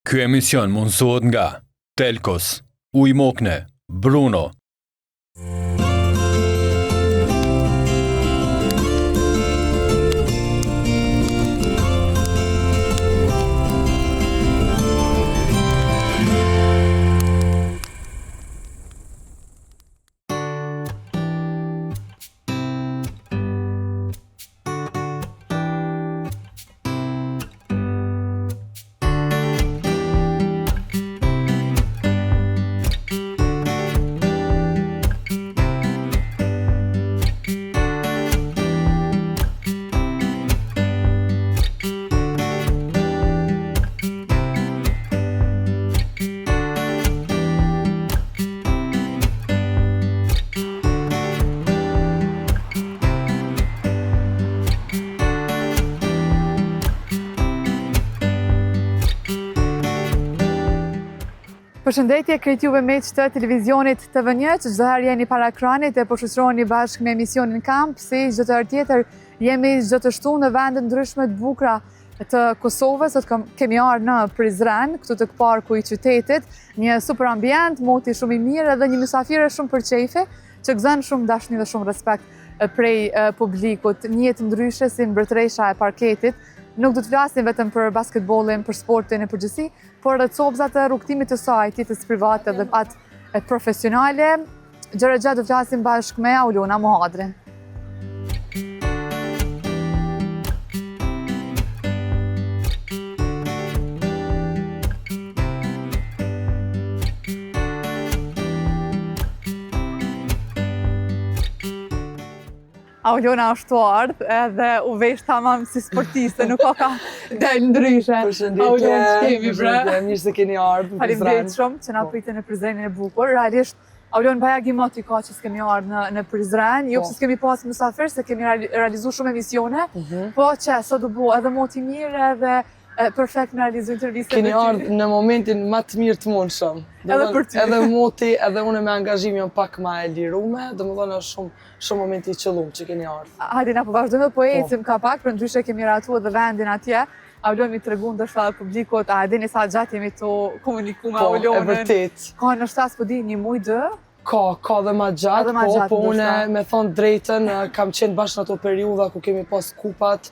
Ky emision mundësohet nga Telkos, Ujmokne, Bruno. Përshëndetje krejt juve miq të televizionit TV1, që çdo herë jeni para ekranit e po shoqëroheni bashkë me emisionin Kamp, si çdo të herë tjetër jemi çdo të shtunë në vende ndryshme të bukura të Kosovës. Sot kemi ardhur në Prizren, këtu tek parku i qytetit, një super ambient, moti shumë i mirë dhe një mysafirë shumë përqejfe, që gëzon shumë dashni dhe shumë respekt prej publikut. Një jetë ndryshe si mbretëresha e parketit. Nuk do të flasim vetëm për basketbollin, për sportin e përgjithësi, por edhe copzat e rrugtimit të saj, jetës private dhe atë profesionale. Gjëra gjatë do të flasim bashkë me Aulona Mohadrin. Aulona është të ardhë edhe u vesh tamam si sportiste, nuk ka del ndryshe. Përshëndetje, mirë se keni ardhur. Faleminderit shumë që na pritën në Prizrenin e bukur. Realisht, Aulon baja gjimoti ka që s'kemi ardhur në Prizren, jo pse s'kemi pas mysafir, se kemi realizuar shumë emisione, po që sot do bëu edhe moti mirë edhe perfekt me realizu intervistën. Keni ardhur në momentin më të mirë të mundshëm. Edhe për ty. Edhe moti, edhe unë me angazhim jam pak më e lirume, domethënë është shumë momenti i qëllum që keni ardhur. Hajde na po vazhdojmë po ecim ka pak, për ndryshe kemi ratu edhe vendin atje. Aulon mi tregu ndoshta publikut, a dini sa gjatë jemi të komunikuar me Aulonën. Po, e vërtet. Ka në shtas po di një muj dë. Ka dhe ma gjatë, po unë me thonë drejtën, kam qenë bashkë në ato periudha ku kemi pas kupat,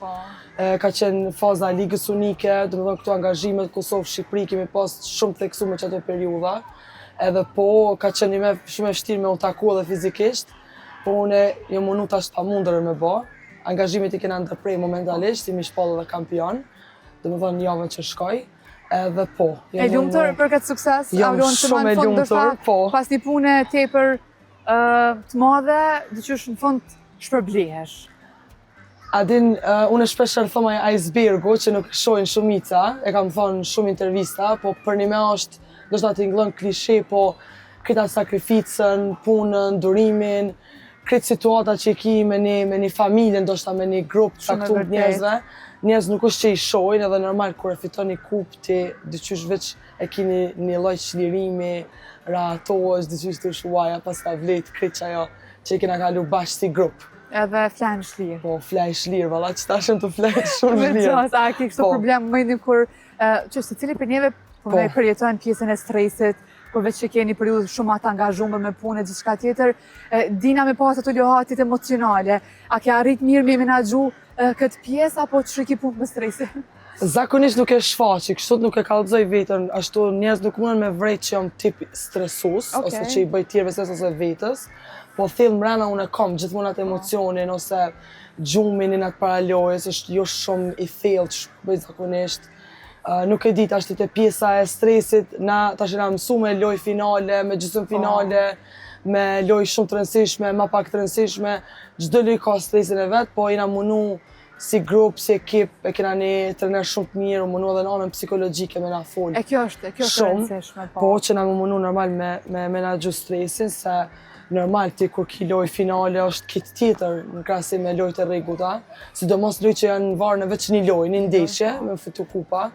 ka qenë faza Ligës Unike, domethënë këto angazhimet Kosovë-Shqipëri kemi pas shumë theksuar që ato periudha, edhe po ka qenë një shumë e vështirë me u taku edhe fizikisht, po unë jam mundu tash pa mundër me bë, angazhimet i kena ndërprej momentalisht, si mishpall dhe kampion, domethënë javën që shkoj. Edhe po. E lumtur për këtë sukses? Jam shumë e lumtur, po. Pas një pune tepër të madhe, dyqysh në fund shpërblehesh. Adin, unë shpesher thoma icebergu që nuk shohin shumica, e kam thonë shumë intervista, po për një me është, do shta t'inglën klishe, po këta sakrificën, punën, durimin, këtë situata që ki me një familje, do shta me një grup të saktur njerëzve, njerëz nuk është që i shojnë edhe normal kur e fiton një kup ti dyqysh veç e ki një lloj çlirimi, rahatohesh, dyqysh të shuaja pas ta vlet krejt ajo që i kena kalu bashkë si grup. Edhe flajnë shlirë. Po, flajnë shlirë, valla që tashën të flajnë shumë shlirë. Veças, a ke kështu problem më kur që se cili për njeve ne përjetojnë pjesën e stresit, kur veç që keni periudhë shumë atë angazhuar me punë e gjithçka tjetër, dina me pas ato lohatit emocionale. A ke arrit mirë me menaxhu këtë pjesë apo që ki punë me stresi? Zakonisht nuk e shfaqi, kështu nuk e kallëzoj vetën, ashtu njerëz nuk mundën me vrejt që jam tip stresus, ose që i bëj tjerëve stres ose vetës, po thellë mrena unë e kam gjithmonë atë emocionin ose gjumin në atë paralojës, është jo shumë i thellë që bëj zakonisht. Nuk e di tash te pjesa e stresit, na tash na mësu me lojë finale, me gjysmë finale, me lojë shumë të rëndësishme, ma pak të rëndësishme, çdo lojë ka stresin e vet, po jena mundu si grup, si ekip, e kena një trener shumë të mirë, mundu edhe në anën psikologjike me na fol. Kjo është rëndësishme, po. Po që na mundu normal me menaxhu stresin, se normal ti kur ki lojë finale është kit tjetër në krahasim me lojët e rregullta, sidomos lojë që janë varë në veç një lojë, një ndeshje me fitu kupa,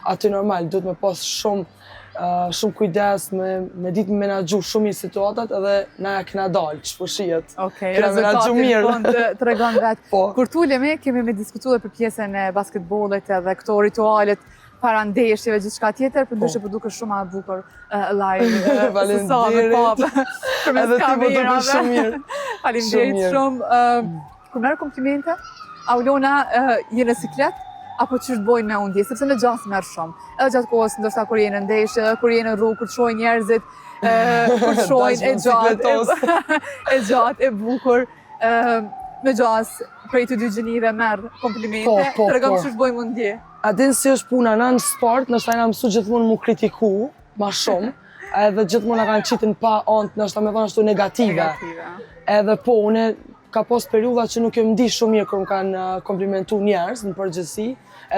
aty normal duhet me pas shumë kujdes, me ditë me menaxhu shumë mirë situatat edhe na ja kena dalë, që po shihet. Rezultatin fund të regon vetë. Kur tulemi, kemi me diskutuar për pjesën e basketbollit edhe këto ritualet para ndeshjeve gjithçka tjetër, për ndryshe po dukesh shumë e bukur live. Faleminderit. Edhe ti po dukesh shumë mirë. Faleminderit shumë. Kur merr komplimente, Aulona je në siklet apo ç'është bojnë me undje, sepse në gjas merr shumë. Edhe gjatë kohës ndoshta kur je në ndeshje, kur je në rrugë, kur shohin njerëzit, kur shohin e gjatë, e bukur. Me gjas, prej të dy gjenive merr komplimente, tregon ç'është bojnë mundje. A din si është puna në sport, nështë ta jena mësu gjithmonë mu kritiku, ma shumë, edhe gjithmonë na kanë qitin pa antë, nështë ta me thonë ashtu negative. Edhe po, une ka pos periuda që nuk e mdi shumë mirë kër më kanë komplimentu njerës në përgjithësi,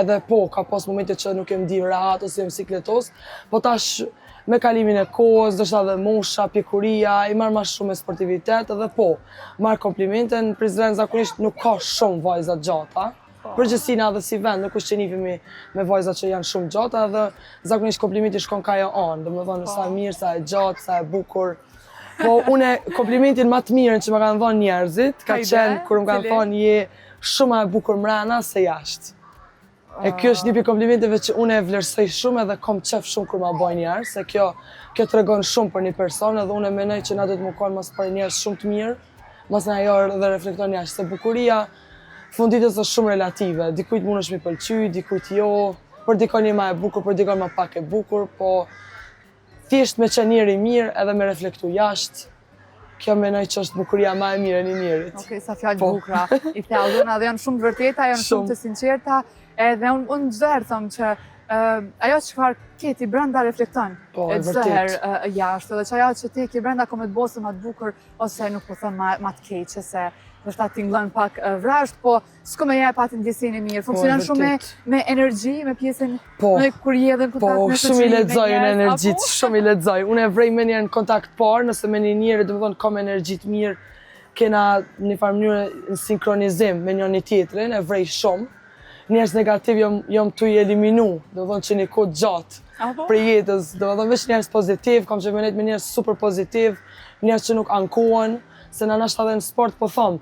edhe po, ka pos momente që nuk e mdi rahat ose jem sikletos, po tash me kalimin e kohës, dështë edhe mosha, pjekuria, i marrë ma shumë me sportivitet, edhe po, marrë komplimente, në Prizren zakonisht nuk ka shumë vajzat gjata, përgjithësina edhe si vend, nuk është që nifimi me vajzat që janë shumë gjata, edhe zakonisht komplimenti shkon ka jo anë, dhe më thonë sa mirë, sa e gjatë, sa e bukur. Po, une komplimentin ma të mirën që më kanë thonë njerëzit, ka qenë kur më kanë thonë je shumë e bukur mrena se jashtë. E kjo është një pi komplimenteve që une e vlerësoj shumë edhe kom qef shumë kur ma boj njerë, se kjo të regon shumë për një person, edhe une menoj që na do të më konë mas për njerës shumë të mirë, mas në ajo dhe reflekton jashtë, se bukuria funditës është shumë relative, dikujt mund është mi pëlqy, dikujt jo, për dikon një ma e bukur, për dikon ma pak e bukur, po thjesht me qenë njeri mirë edhe me reflektu jashtë, kjo menoj që është bukuria ma e mirë e një njerit. Okej, sa fjallë bukra. I the Aulona dhe janë shumë të vërteta, janë shumë të sinqerta, edhe unë çdo herë them që ajo çfarë keti brenda reflekton. Çdo herë jashtë, edhe që ajo që ti ke brenda ka me të bosë ma të bukur, ose nuk po them ma të keqe, se ndoshta tingëllon pak vrasht, po s'ko me jep atë ndjesinë e mirë. Funksionon shumë me energji, me pjesën me kur je edhe në kontakt me shumë i lexoj në energjit, shumë i lexoj. Unë e vrej me një në kontakt parë, nëse me një njeri, domethënë kam energji të mirë, kena në farë mënyrë në sinkronizim me njëri tjetrin, e vrej shumë. Njerëz negativ jom tu i eliminu, domethënë që një kohë gjatë për jetës, domethënë veç njerëz pozitiv, kam që me njerëz super pozitiv, njerëz që nuk ankohen, se në nashta dhe në sport po thom,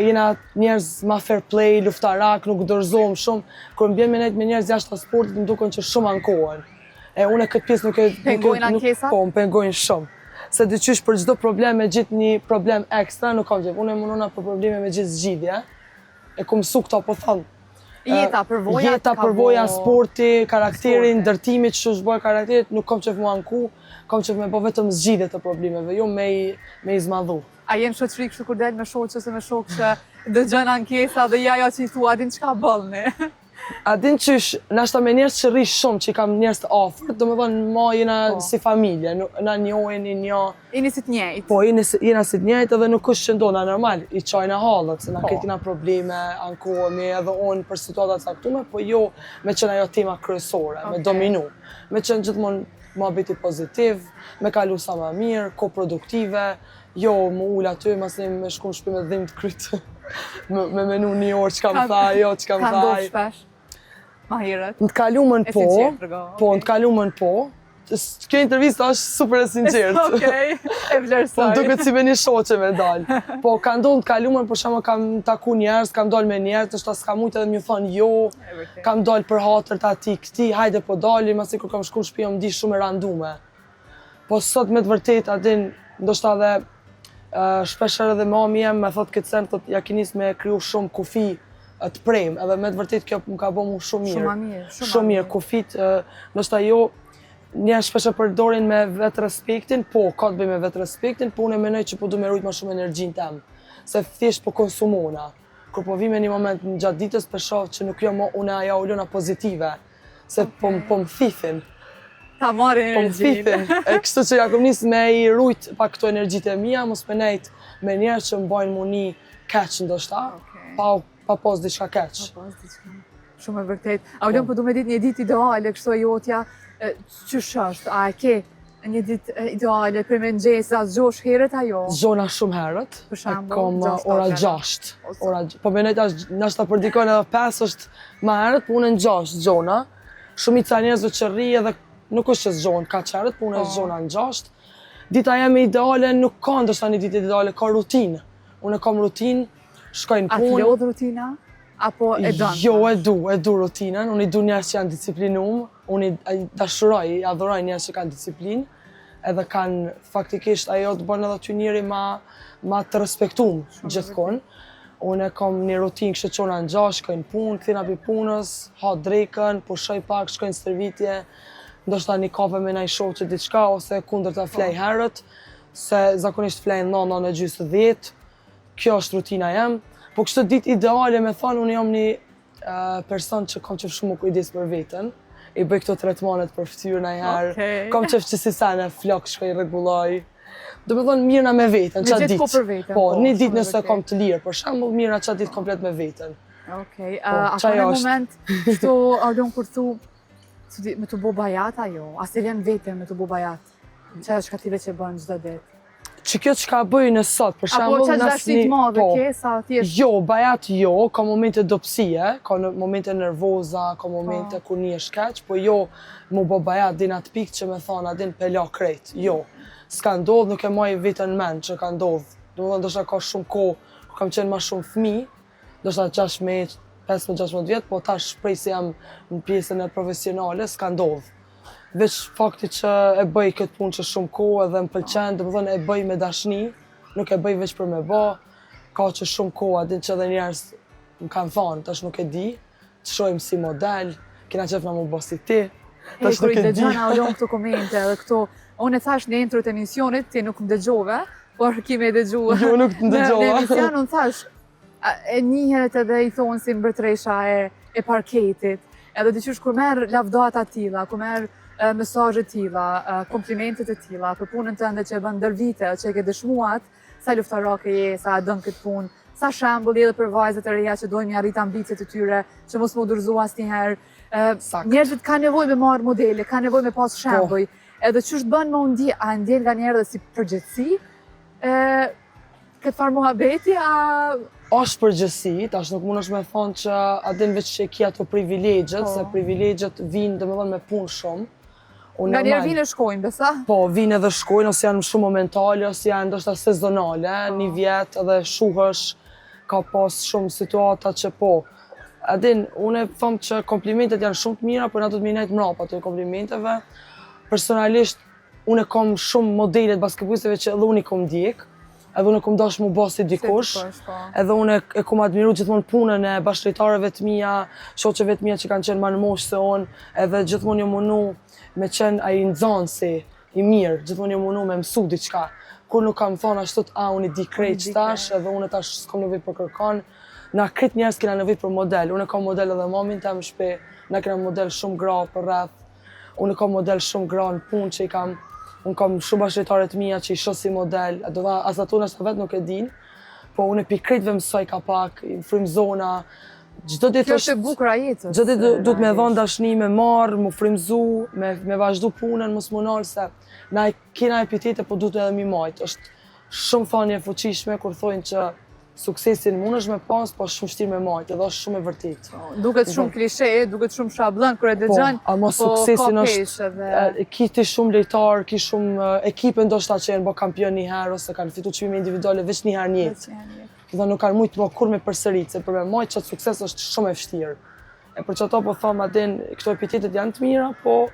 jena njerëz ma fair play, luftarak, nuk dorëzohem shumë, kur mbjen me njerëz jashtë të sportit, më duken që shumë ankohen. E une këtë pjesë nuk e... Pengojnë ankesa? Po, më pengojnë shumë. Se dyqysh për çdo problem me gjithë një problem ekstra, nuk kam gjithë. Une mundona për probleme me gjithë zgjidhje, e ku mësu këto po thom. Jeta, përvoja, sporti, karakterin, ndërtimit, që është bërë karakterit, nuk kam qef mu anku, kam qef me po vetëm zgjidhje të problemeve, jo me i zmadhu. A jenë shoqëri kështu kur del me shoqë ose me shokë që dëgjon ankesa dhe ja që i thua, adin çka bëllni? Adin qysh, nashta me njerëz që rrish shumë, që i kam njerëz të afërt, domethënë ma jena si familje, na njohin një... Jeni si të njëjtë? Po, jena si të njëjtë edhe nuk është që ndona normal, i qajna hallët, se na ketina probleme, ankohemi edhe unë për situatat saktume, po jo me qenë ajo tema kryesore, me dominu. Me qenë gjithmonë mohabeti pozitiv, me kalu sa ma mirë, koproduktive, jo më ullë aty, masë me shku në shtëpi me dhimë të krytë, me menu një orë që kam thaj, jo që kam thaj. Ka ndohë shpesh? Ma herët? Në të kalumën po, në të kalumën po. Kjo intervista është super e sinqertë. Okej, e vlerësoj. Po më duket si me një shoqe me dalë. Po ka ndohë në të kalumën, për shembull kam taku njerëz, kam dalë me njerëz, ndoshta s'ka mujt edhe m'ju thonë jo, kam dalë për hatër të ati këti, hajde po dalim, masi kur kam shku në shtëpi jam di shumë e randume. Po sot me të vërtet atin, ndoshta dhe shpesher edhe mami jem me thot këtë sen, thot ja kinis me kriju shumë kufi të prem, edhe me të vërtet kjo më ka bo mu shumë mirë. Shumë mirë, kufit, ndoshta jo, njerë shpesher përdorin me vetë respektin, po, ka të bëj me vetë respektin, po unë e menoj që po du me rujt ma shumë energjin tem, se thjesht po konsumona. Kur po vime një moment në gjatë ditës për shoh që nuk jo mo une aja ullona pozitive, se po më thithin. Ta marrin energjin. Po më thithin, e kështu që ja kom njës me i rujt pa këto energjit e mija, mos me nejt me njerë që më bajnë mu një keq ndoshta, pa pos diçka keq. Shumë e vërtet. Aulon, po du me dit një dit ideale, kështu e jotja, qysh është? A e ke një dit ideale për me nxesa, zgjosh herët ajo? Zgjona shumë herët. Për shembull, kom ora 6. Po me nejt nashta për dikon edhe 5 është ma herët, po unë në 6 zgjona. Shumica njerëzve që rri edhe nuk është që zgjonë ka qerët, po unë e zgjona në 6. Dita jeme ideale nuk ka ndoshta një dit ideale, ka rutinë. Unë e kam rutinë, shkoj në punë. A të lodh rutina? apo e dënë? Jo, e du rutinën, unë i du njerës që janë disciplinum, unë i dashuroj, i adhuroj njerës që kanë disciplinë, edhe kanë faktikisht ajo të bënë edhe ty njëri ma të respektum gjithkon. Unë kam një rutinë kështë qona në gjash, shkojnë punë, këthina për punës, ha drekën, pushoj pak, shkojnë stërvitje, ndoshta një kafe me naj shohë që diçka, ose kundër të flej herët, se zakonisht flejnë 9:30, kjo është rutina jem. Po kështë ditë ideale me thonë, unë jam një person që kam qef shumë kujdes për veten, i bëj këto tretmanet për ftyrë najherë, kam qef që si sene flok shkoj rregulloj. Do me thonë mirëna me veten, qatë ditë. Për veten? Po, një ditë nëse kam të lirë, për shembull mirëna qatë ditë komplet me veten. Okej, a ka në moment, kështu Arlon kur thu, me të bo bajat ajo, a se vjen veten me të bo bajat? Që është kative që bënë çdo ditë? Që kjo që ka bëjë në sot, për shembull, apo që dashni të madhe ke, sa thjesht? Jo, bajat jo, ka momente dopsie, ka momente nervoza, ka momente kur një është keq, po jo mu bo bajat din atë pikë që me thonë, a din pela krejt, jo. S'ka ndodhë, nuk e maj vetën mend që ka ndodhë. Do më thonë, ndoshta ka shumë kohë, kur kam qenë ma shumë fëmi, ndoshta 15-16 vjetë, po tash shprej se jam në pjesën e profesionale, s'ka ndodhë. Veç fakti që e bëj këtë punë që shumë kohë edhe më pëlqen, do më thonë e bëj me dashni, nuk e bëj veç për me ba, ka që shumë kohë, adin që edhe njerës më kanë thonë, tash nuk e di, të shojmë si model, kena qef na mu bo si ti, tash nuk e di. Kërë i dëgjana Arlon këto komente edhe këto, unë e thash në intro të emisionit, ti nuk më dëgjove, por ki me dëgjua. Jo, nuk të dëgjova. Në emision unë thash, e njihet edhe i thonë si mbretresha e parketit, edhe diqysh kur merë lavdata tila, kur merë mesazhe tila, komplimentet e tila, për punën tënde që e bën ndër vite, që e ke dëshmuat, sa luftarake je, sa e dën këtë punë, sa shembull edhe për vajzat e reja që dojnë mi arrit ambicet e tyre, që mos më udhërzu asnjëherë. Njerëzit kanë nevojë me marrë modele, kanë nevojë me pas shembuj. Edhe që është bënë më a ndjen nga njerë dhe si përgjithsi, këtë farë muhabeti, është përgjithsi, tash nuk mund është me thonë që adin veç që e ki ato privilegjet, se privilegjet vinë dhe me thonë me punë shumë. Nga njerë vinë e shkojnë, besa? Po, vinë edhe shkojnë, ose janë shumë momentale, ose janë ndoshta sezonale, një vjetë edhe shuhësh, ka pas shumë situata që po. Adin, unë e thëmë që komplimentet janë shumë të mira, për na do të minajt mrapa të komplimenteve. Personalisht, unë e kam shumë modelet basketbolistëve që edhe unë i kom ndjek, edhe unë e kom dash mu basi dikush, edhe unë e kom admiru gjithmonë punën e bashkëritarëve të mija, shoqeve të mija që kanë qenë ma në moshë se unë, edhe gjithmonë jo munu me qenë a i nëzansi, i mirë, gjithmonë jo munu me mësu diqka. Kur nuk kam thonë ashtot, unë i di krejt qëtash, edhe unë tash s'kom nevojt për kërkan, na kret njerës kena nevojt për model, unë e kam model edhe mamin të më shpe, na kena model shumë gra për rreth, unë e kam model shumë gra në punë që i kam, unë kam shumë bashkëritare të mija që i shoh si model, as ato nështë vetë nuk e din, po unë e pi krejtve mësoj ka pak, i frymzona, gjdo ditë është e bukur a jetës. Gjdo ditë du të me dhonë dashni, me marë, mu frymzu, me vazhdu punën, mos më nalë se na kena epitete, po du të edhe mi majtë. Është shumë thanje fuqishme kur thojnë që suksesin mund është me pas, po shumë shtirë me majtë, edhe është shumë e vërtit. Duket shumë klishe, duket shumë shablën, kër e dëgjën, po suksesin është, ki ti shumë lejtar, ki shumë ekipe ndoshta që janë bo kampion një herë, ose kanë fitu qmime individuale veç një herë njetë. Dhe nuk kanë mujtë më kur me përsërit, se për me majtë qatë sukses është shumë e vështirë. E për që ato po thoma adin, këto epitetet janë të mira, po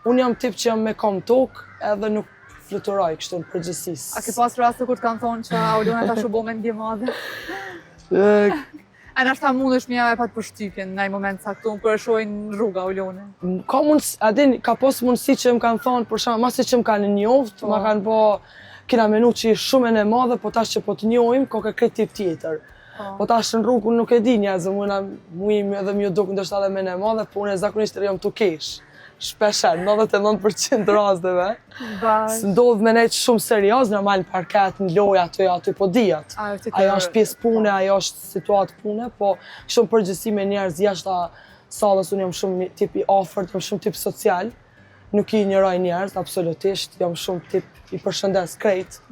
unë jam tip që jam me kam tokë edhe nuk fluturoj kështu në përgjësis. A ke pas raste kur të kanë thonë që Aulona ta shubo me ndje madhe? A nështë ta mund është mja e pat për shtypjen në i moment saktun, kër e shojnë rruga Aulone? Ka pas mundësi që më kanë thonë, për shumë, masi që më kanë njoftë, më kanë po, kina menu që i shumë e në madhe, po tash që po të njojmë, ko ke këtë tip tjetër. Po tash në rrugë, nuk e di njerëzë, mujmë edhe mjë dukë ndështë edhe me në madhe, po unë e zakonisht të rejom të kesh. Shpeshen, 99% rasteve. Së ndodhë me nejtë shumë serios, normal në parket, në loja, aty po dijat. Ajo është pjesë pune, ajo është situatë pune, po shumë përgjësi me njerëz jashtë salës, unë jam shumë tipi ofert, jam shumë tip social. Nuk i njëroj njerëz, absolutisht, jam shumë tip i përshëndes krejt.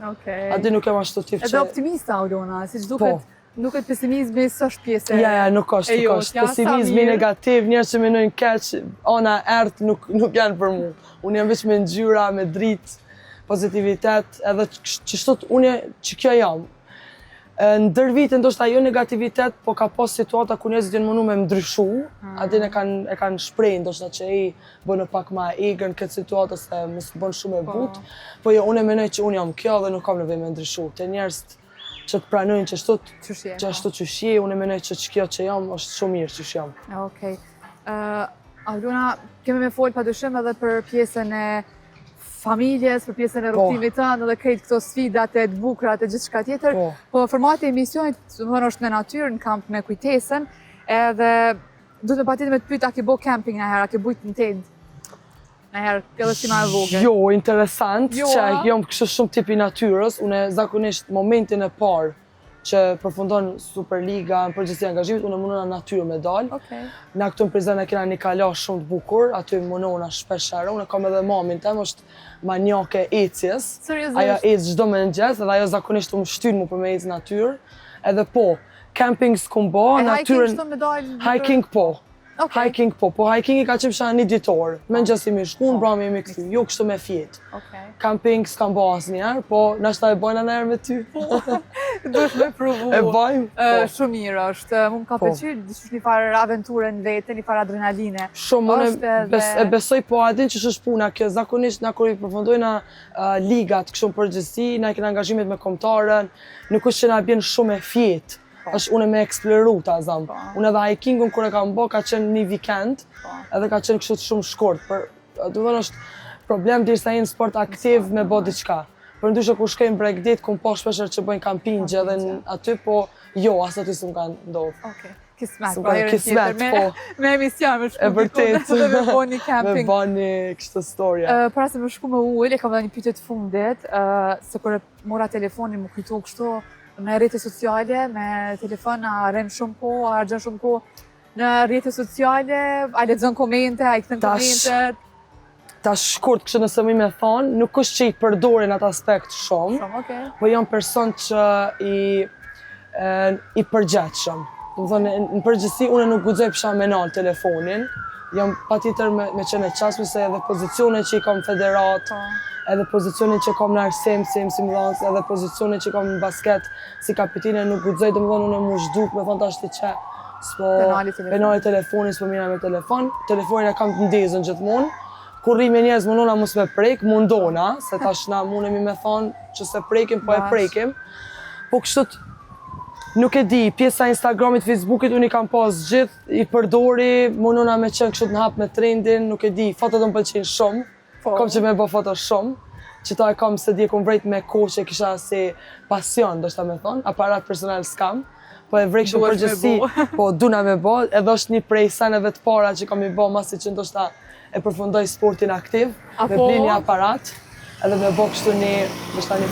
Adi nuk jam ashtu tip që... Edhe optimista, Aulona, si që duket pesimizmi s'është pjesë e... Ja, nuk është. Pesimizmi negativ, njerëz që menojnë keq, ona ertë nuk janë për mu. Unë jam veç me ngjyra, me dritë, pozitivitet, edhe që shtot unë që kjo jam. Ndër vite ndoshta jo negativitet, po ka pas situata ku njerëzit janë mundu me ndryshu, atë e kanë shprehë ndoshta që ai bën pak më egër në këtë situatë se mos bën shumë e butë, po jo unë mendoj që unë jam kjo dhe nuk kam nevojë me ndryshu. Te njerëz që të pranojnë që ashtu që je, unë mendoj që kjo që jam është shumë mirë që jam. Okej. Aldona, kemi me folë padyshim edhe për pjesën e familjes, për pjesën e rrugtimit tënd dhe krejt këto sfidat e të bukura të gjithçka tjetër. Po formati i emisionit është në natyrë, në kamp me kujtesën, edhe duhet me patjetër me të pyet a ke bo camping ndonjëherë, a ke bujt në tent? Ndonjëherë edhe si më e vogël. Jo, interesant, që jam kështu shumë tipi natyrës, unë zakonisht momentin e parë që përfundon Superliga në përgjithësi angazhimit, unë mundona në natyrë me dalë. Na këtu në Prizren kena një kala shumë të bukur, aty mundona shpesh herë. Unë kam edhe mamin tem, është manjake ecjes. Ajo ec çdo mëngjes, edhe ajo zakonisht më shtyn mu për me ecë në natyrë. Edhe po, camping s'kum bo, natyrën hiking po. Hiking po, hikingi ka qenë shana një ditor. Mëngjes imi shkuën, brami imi këthy, jo kështu me fjetë. Camping s'kam bo asnjëherë, po nashta e bojna ndonjëherë me ty. Duhet me provu. E bajmë. Shumë mirë është, mu më ka pëlqyer diçka një farë aventure në vete, një farë adrenaline. Shumë, unë e besoj po adin që është puna kjo, zakonisht na kur i përfundojna ligat kështu në përgjithësi, na kena angazhimet me kombëtarën, nuk është që na bjen shumë e fjetë. Është unë me eksploru ta zam. Unë edhe hikingun kur e kam bo ka qenë një weekend, edhe ka qenë kështu shumë shkurt. Do të është problem derisa je në sport aktiv me bo diçka. Për ndryshe kur shkojmë bregdet, kum po shpeshherë që bëjnë kampingje edhe aty, po jo, as aty s'm kanë ndodhur. Kismet, kismet, po. Me emision, me shku dhe me bo një camping. Me bo një kështë storja. Para se me shku me ullë, e kam dhe një pyetje të fundit, se kur mora telefonin më kujtu kështu, me rrjete sociale, me telefon, a rem shumë po, a argjen shumë po në rrjete sociale, a lexon komente, a i këtën komente? Ta shkurt kështë nëse mi me thonë, nuk është që i përdorin atë aspekt shumë, po jam person që i përgjetshëm. Në përgjithësi, unë nuk guxoj pësha me nalë telefonin, jam patjetër me qenë e qasme se edhe pozicionet që i kam federat, edhe pozicionet që kam në arsim, si mëdhans, edhe pozicionet që kam në basket, si kapitine, nuk guxoj, dhe më thonë unë mu zhduk, me thonë tashti që penali telefonin, s'po mira me telefon, telefonin e kam të ndezën gjithmonë, kur rri me njerëz mundona mos me prek, mundona, se tash na mundemi me thonë që se prekim, po e prekim, po kështut nuk e di, pjesa Instagramit, Facebookit, unë i kam pas gjithë, i përdori, mundona me qenë kështu në hap me trendin, nuk e di, fotot më pëlqejnë shumë, kom që me bë foto shumë, që ta e kam se di e kom vrejt me kohë që kisha si pasion, do shta me thonë, aparat personal s'kam, po e vrejt shumë përgjësi, po duna me bë, edhe është një prej seneve të para që kam i bë, masi që ndoshta e përfundoj sportin aktiv, me bli një aparat, edhe me bë kështu një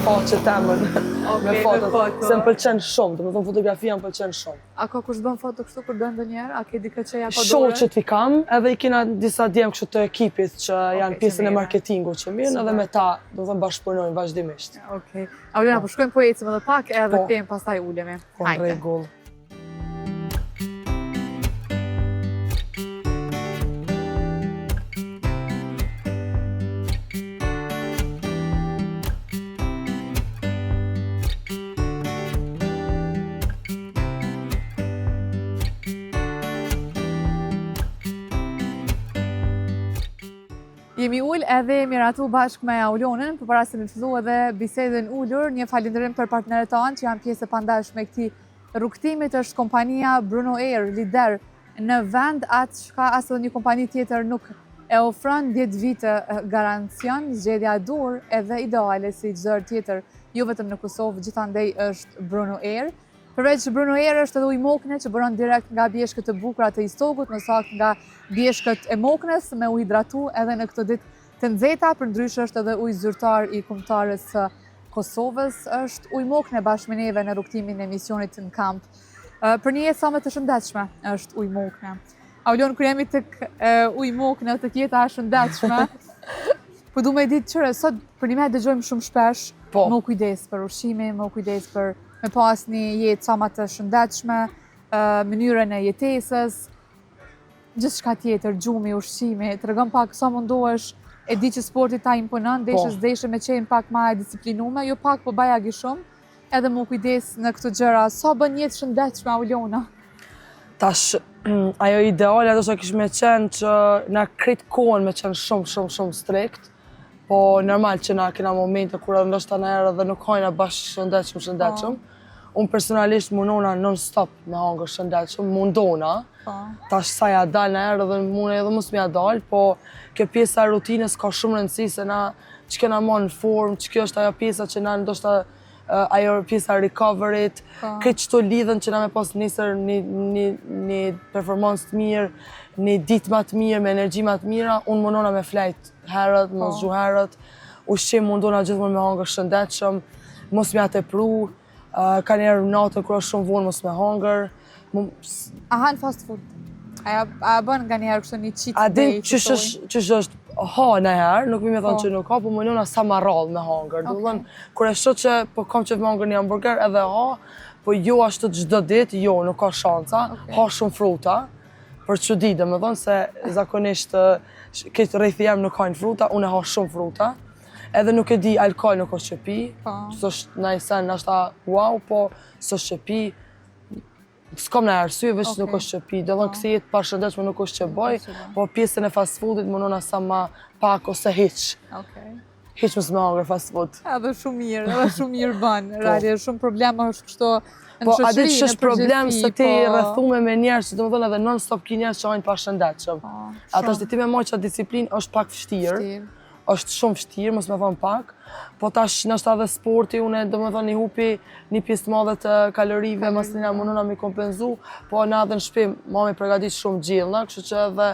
faqe temën me fotot, se më pëlqen shumë, dhe me thonë fotografia më pëlqen shumë. A ka kush bën foto kështu kur bën ndonjëherë? A ke dikë që ja pa dorë? Shoh që t'i kam, edhe i kena disa djemë kështu të ekipit që janë pjesën e marketingu që mirë, edhe me ta, do të thonë bashkëpunojnë vazhdimisht. Okej. Aulena, po shkojmë po ecim edhe pak, edhe kthehemi pastaj ulemi. Po, në rregull. Jemi ullë edhe miratu bashkë me Aulonën, për para se me fillu edhe bisedën ullur, një falenderim për partnerët tanë që janë pjesë e pandashme këti rrugtimit, është kompania Bruno Air, lider në vend atë shka asë dhe një kompani tjetër nuk e ofron 10 vite garancion, zgjedhja dur edhe ideale si çdo tjetër, jo vetëm në Kosovë, gjithandej është Bruno Air. Përveç Bruno Air është edhe ujë mokne që bëron direkt nga bjeshkët e bukura të Istogut, në saktë nga bjeshkët e Moknes me u hidratu edhe në këtë ditë të nxehta, përndryshe është edhe ujë zyrtar i kombëtarës së Kosovës, është ujë mokne bashkë me neve në rrugtimin e emisionit në kamp. Për një jetë sa më të shëndetshme është ujë mokne. Aulon, kur jemi tek ujë mokne, tek jeta e shëndetshme, po du me ditë qëre, sot për një me dëgjojmë shumë shpesh, më kujdes për ushqimin, më kujdes për me pas një jetë sa më të shëndetshme, mënyrën e jetesës, gjithë shka tjetër, gjumi, ushqimi, të regëm pak sa mundohesh, e di që sportit ta imponon, deshe me qenë pak ma e disiplinume, jo pak po bajagi shumë, edhe mu kujdes në këto gjëra. Sa bën jetë shëndetshme Aulona? Tash, ajo ideale ato që kish me qenë që na krejt kohën me qenë shumë strikt, po normal që na kena momente kur edhe ndoshta na herë dhe nuk hajna bashkë shëndetshëm. Unë personalisht mundona non-stop me hangër shëndetshëm, mundona. Tash sa ja dal na herë dhe mund edhe mos më ja dal, po kjo pjesa e rutinës ka shumë rëndësi se na që kena marrë në formë, që kjo është ajo pjesa që na ndoshta ajo pjesa recoverit, këtë qëto lidhen që na me pas nesër një performancë të mirë, një ditë ma të mirë, me energji ma të mira, unë mundona me flejt herët, mos zhu herët, ushqim mundona gjithmonë me hangër shëndetshëm, mos me tepru, ka njerë natën kur është shumë vonë mos me hangër. A han fast food? A bën nga njerë kështë një cheat day? A din qësh është ha në herë, nuk mi me thonë që nuk ha, po mundona sa ma rallë me hangër. Do thënë, kur e shoh që po kam qef me hangër një hamburger edhe ha, po jo ashtu çdo ditë, jo, nuk ka shanca, ha shumë fruta. Për çudi, domethënë se zakonisht këtë rrethi jam nuk hajnë fruta, unë ha shumë fruta. Edhe nuk e di, alkohol nuk është që pi, s'është në sen nashta wow, po s'është që pi, s'kam në arsye, veç nuk është që pi, do thënë kësi jetë pa shëndetshme nuk është që bëj, po pjesën e fast foodit mundona sa ma pak ose hiq. Hiq mos me hangër fast food. Edhe shumë mirë bën, reali, shumë problema është kështu në po, a shoqëri, ditë që është problem se ti rrethume me njerëz që domethënë edhe non-stop ki njerëz që hajnë pa shëndetshëm. Ata që ti me moj qatë disiplinë është pak vështirë. Është shumë vështirë, mos me thonë pak, po tash nështë edhe sporti, une do me thonë një hupi një pjesë të madhe të kalorive, maslina mundona mi kompenzu, po na edhe në shtëpi mami përgatit shumë gjellë, kështu që edhe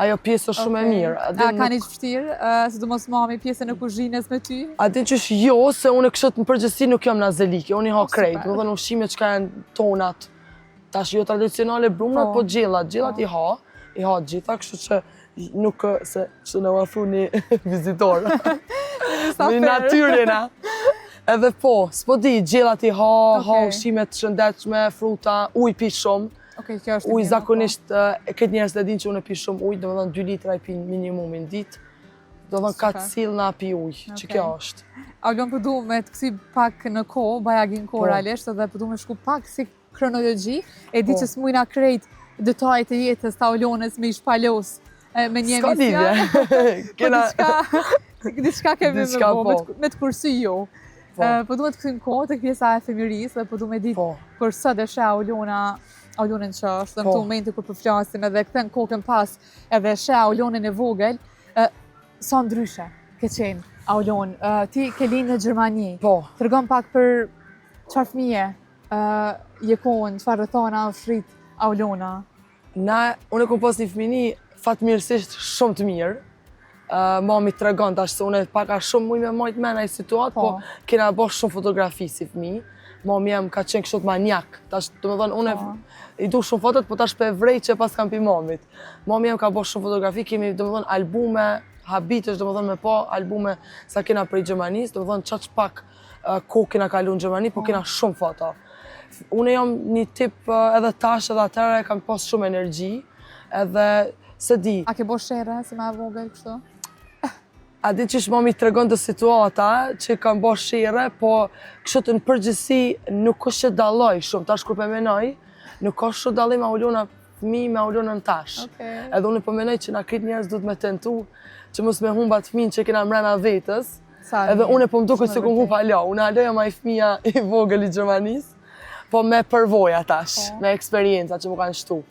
ajo pjesë është shumë e mirë. A ka një vështirë, se du mos mami pjesën e kuzhinës me ty? A din që është jo, se une kështu në përgjithësi nuk jam nazelike, unë i ha krejt, do dhe në ushqime që ka janë tonat, tash jo tradicionale brumrat, po gjellat i ha gjitha, kështu që nuk se që në afru një vizitor. Në natyrina. Edhe po, s'po di, gjellat i ha ushqimet shëndetshme, fruta, uj pi shumë. Uj zakonisht, këtë njerëz të din që unë pi shumë uj, do më dhënë 2 litra i pi minimumin dit. Do dhënë 4 sill na pi uj, që kjo është. Aulon përdu me të kësi pak në ko, bajagin ko realisht, edhe përdu me shku pak si kronologi, e di që s'mujna krejt detajet e jetës të Aulonës me i shpalos me një emision. Diçka kemi me bo, me të kursy jo. Po du me të kësim kohë të pjesa e femirisë, dhe po du me ditë kur sot e shë Aulonën që është, dhe në të momenti kur përflasin edhe këtën kokën pas edhe shë Aulonën e vogël, sa ndryshe ke qenë Aulonë. Ti ke linë në Gjermani, të rëgëm pak për qërë fëmije je kohën, qëfar rëthona shrit Aulona? Unë e ku pas një fëmini fatmirësisht shumë të mirë. Mami të regon tash se unë paka shumë muj me majtë mena i situatë, po kena bo shumë fotografi si fëmi. Mami jem ka qenë kështot manjak. Tash, do me thonë, unë i du shumë fotot, po tash pe vrej që pas kam pi mamit. Mami jem ka bo shumë fotografi, kemi, do me thonë, albume, habitës, do me thonë me po, albume sa kena prej Gjermanis, do me thonë qaq pak ko kena kalu në Gjermani, po kena shumë foto. Unë jam një tip edhe tash edhe atëre kam pas shumë energji, edhe se di. A ke bo shere si ma vogël kështu? A di që mami të regon të situata që kam bo shere, po kështu në përgjithsi nuk është që daloj shumë, tash kur përmenoj, nuk është që dalim Aulona fëmi me Aulona në tash. Edhe unë përmenoj që na krit njerëz du të me tentu, që mos me humba të fëmin që kena mrena vetës, edhe unë po më duket se ku humba alo, unë aloja ma i fëmija i vogël i Gjermanis, po me përvoja tash, me eksperienca që mu kanë shtu.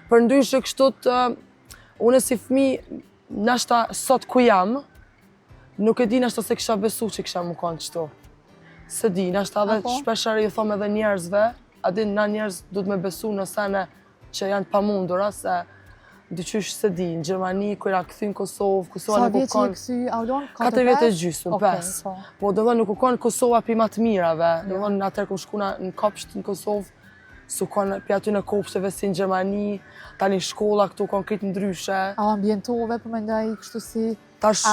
Për ndryshë kështut, unë si fëmi, nashta sot ku jam, nuk e di nashta se kisha besu që kisha mu kanë qëtu. Se di, nashta dhe shpeshare ju thom edhe njerëzve, a di na njerëz du të me besu në sene që janë pa mundura, se dyqysh se di, në Gjermani, kër a këthy në Kosovë, Kosova nuk u kanë... Sa vjetë që këthy Aulon? 4 vjetë e gjysë, 5. Po, do dhe nuk u kanë Kosova pi ma të mirave, do dhe në atër ku shkuna në kopsht në Kosovë, su kanë pi aty në kopshteve si në Gjermani, tani shkolla këtu kanë kritë ndryshe. A ambientove për me ndaj kështu si... Tash,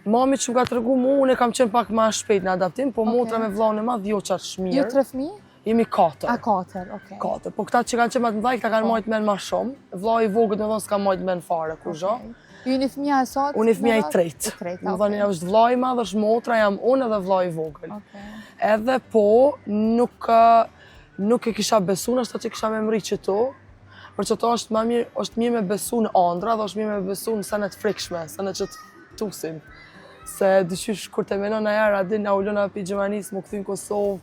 mami që më ka të regu mu, unë e kam qenë pak ma shpejt në adaptim, po motra me vllahun e madh jo qatë shmirë. Jo 3 fëmijë? Jemi 4. A 4, okej. 4, po këta që kanë qenë ma të mdhaj, këta kanë majtë men ma shumë. Vllahu i vogët me thonë s'ka majtë men fare, kur zho. Ju një fëmija e sot? Unë i fëmija i tretë. Më thënë, ja është vllai i madh, është motra, jam unë edhe vllai i vogël. Edhe po, nuk e kisha besu në ashtë që kisha me mri qëto, për që to është mirë me besu në andra dhe është mirë me besu në senet frikshme, senet që të tusin. Se dyqysh kur të menon a jarë, adin na ullona për Gjermanis, më këthy në Kosovë,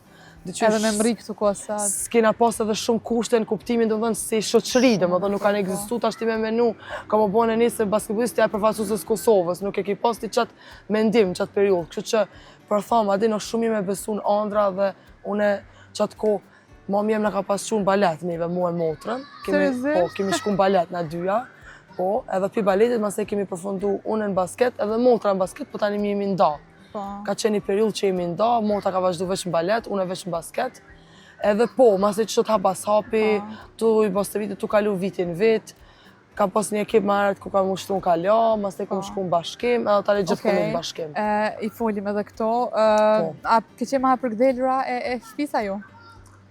edhe me mri këtu kosat. S'kena pas edhe shumë kushte në kuptimin, do më dhënë si shoqëri, do më dhënë nuk kanë egzistu të ashti me menu, ka më bone njëse basketbolist ja përfaqësues Kosovës, nuk e ki pas ti qatë mendim, qatë periud. Kështu që për thamë, adin është shumë me besu në andra dhe une qatë ko, mami jem në ka pas qu në balet, neve mu e motrën. Kemi shku në balet në dyja. Po, edhe pi baletit, mas e kemi përfundu unë në basket, edhe motra në basket, po tani mi jemi nda. Ka qenë një periull që jemi nda, motra ka vazhdu veç në balet, unë veç në basket. Edhe po, mas e që të habas hapi, tu i boste vitit, tu kalu vitin vit, ka pas një ekip marët ku ka më shtru në kalja, mas e ku më shku në bashkim, edhe tani gjithë këmë në bashkim. I folim edhe këto, a ke qema përgdelura e shpisa jo?